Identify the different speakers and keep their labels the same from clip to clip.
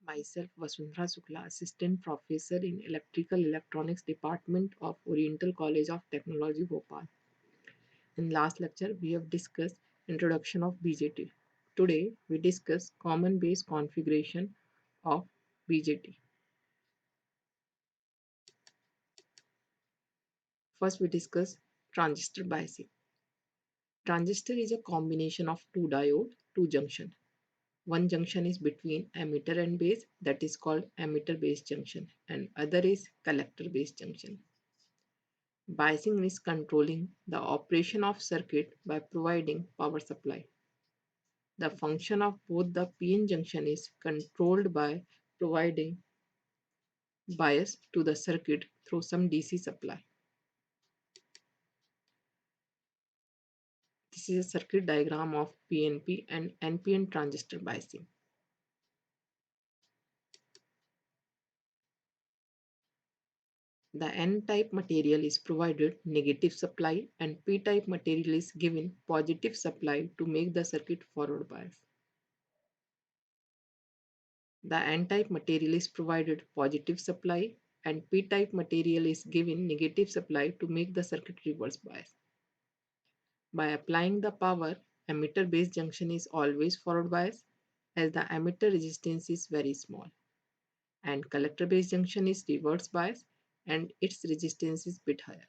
Speaker 1: Myself, Vasundhara Shukla, Assistant Professor in Electrical Electronics Department of Oriental College of Technology, Bhopal. In last lecture, we have discussed introduction of BJT. Today, we discuss common base configuration of BJT. First, we discuss transistor biasing. Transistor is a combination of two diode, two junction. One junction is between emitter and base, that is called emitter base junction, and other is collector base junction. Biasing is controlling the operation of circuit by providing power supply. The function of both the PN junction is controlled by providing bias to the circuit through some DC supply. This is a circuit diagram of PNP and NPN transistor biasing. The N-type material is provided negative supply and P-type material is given positive supply to make the circuit forward bias. The N-type material is provided positive supply and P-type material is given negative supply to make the circuit reverse bias. By applying the power, emitter base junction is always forward bias as the emitter resistance is very small, and collector base junction is reverse bias and its resistance is bit higher.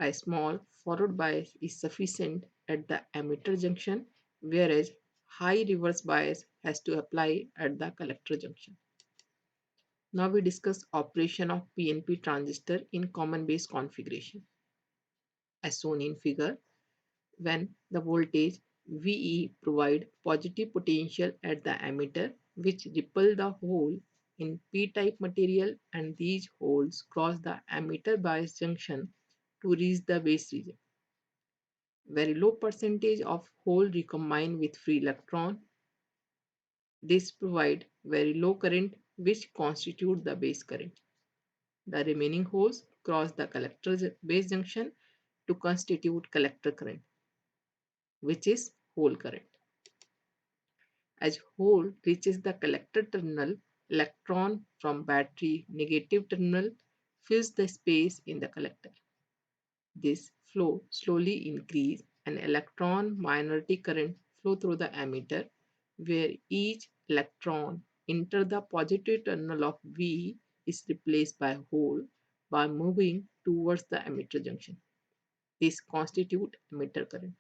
Speaker 1: A small forward bias is sufficient at the emitter junction, whereas high reverse bias has to apply at the collector junction. Now we discuss operation of PNP transistor in common base configuration. As shown in figure, when the voltage VE provide positive potential at the emitter which repel the hole in P-type material, and these holes cross the emitter bias junction to reach the base region. Very low percentage of hole recombine with free electron. This provide very low current which constitute the base current. The remaining holes cross the collector base junction to constitute collector current, which is hole current. As hole reaches the collector terminal, electron from battery negative terminal fills the space in the collector. This flow slowly increase and electron minority current flow through the emitter, where each electron enter the positive terminal of V is replaced by hole by moving towards the emitter junction. This constitute emitter current.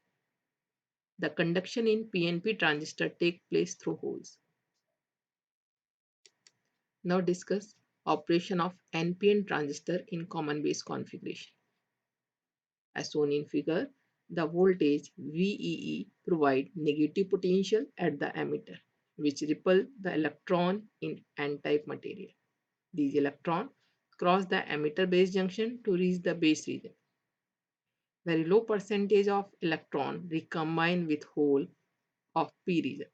Speaker 1: The conduction in PNP transistor take place through holes. Now discuss operation of NPN transistor in common base configuration. As shown in figure, the voltage VEE provide negative potential at the emitter, which repel the electron in N-type material. These electrons cross the emitter base junction to reach the base region. Very low percentage of electron recombine with hole of P region.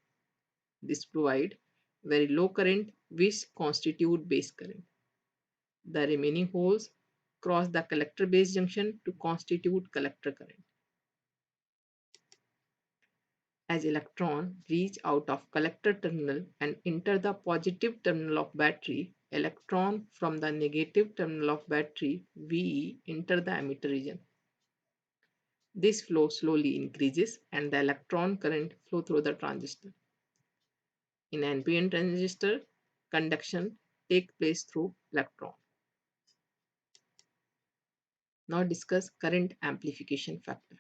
Speaker 1: This provide very low current which constitute base current. The remaining holes cross the collector base junction to constitute collector current. As electron reach out of collector terminal and enter the positive terminal of battery, electron from the negative terminal of battery VE enter the emitter region. This flow slowly increases and the electron current flow through the transistor. In NPN transistor, conduction take place through electron. Now discuss current amplification factor.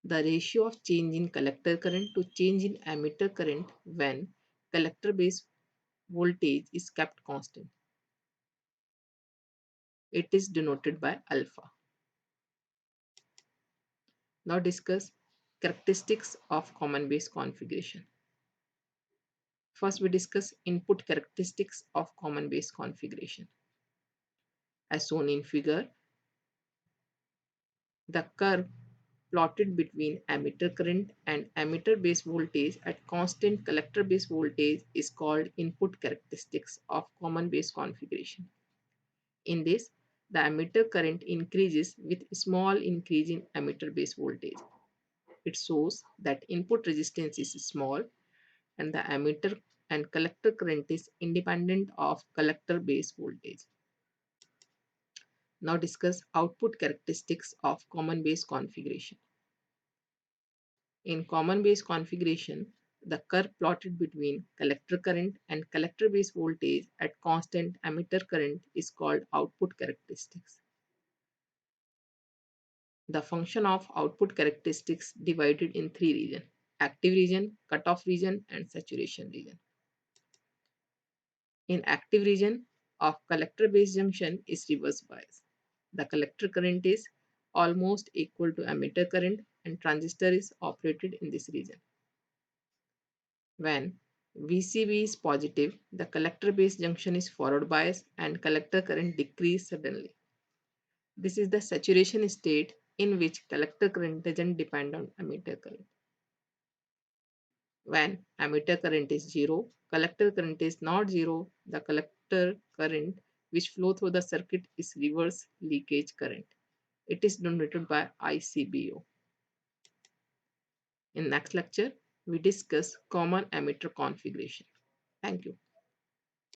Speaker 1: The ratio of change in collector current to change in emitter current when collector base voltage is kept constant. It is denoted by alpha. Now discuss characteristics of common base configuration. First we discuss input characteristics of common base configuration. As shown in figure, the curve plotted between emitter current and emitter base voltage at constant collector base voltage is called input characteristics of common base configuration. In this, the emitter current increases with small increase in emitter base voltage. It shows that input resistance is small and the and collector current is independent of collector base voltage. Now discuss output characteristics of common base configuration. In common base configuration, the curve plotted between collector current and collector base voltage at constant emitter current is called output characteristics. The function of output characteristics divided in three regions: active region, cutoff region, and saturation region. In active region of collector base junction is reverse bias. The collector current is almost equal to emitter current and transistor is operated in this region. When VCB is positive, the collector base junction is forward bias and collector current decrease suddenly. This is the saturation state in which collector current doesn't depend on emitter current. When emitter current is zero, collector current is not zero, the collector current which flow through the circuit is reverse leakage current. It is denoted by ICBO. In next lecture, we discuss common emitter configuration. Thank you.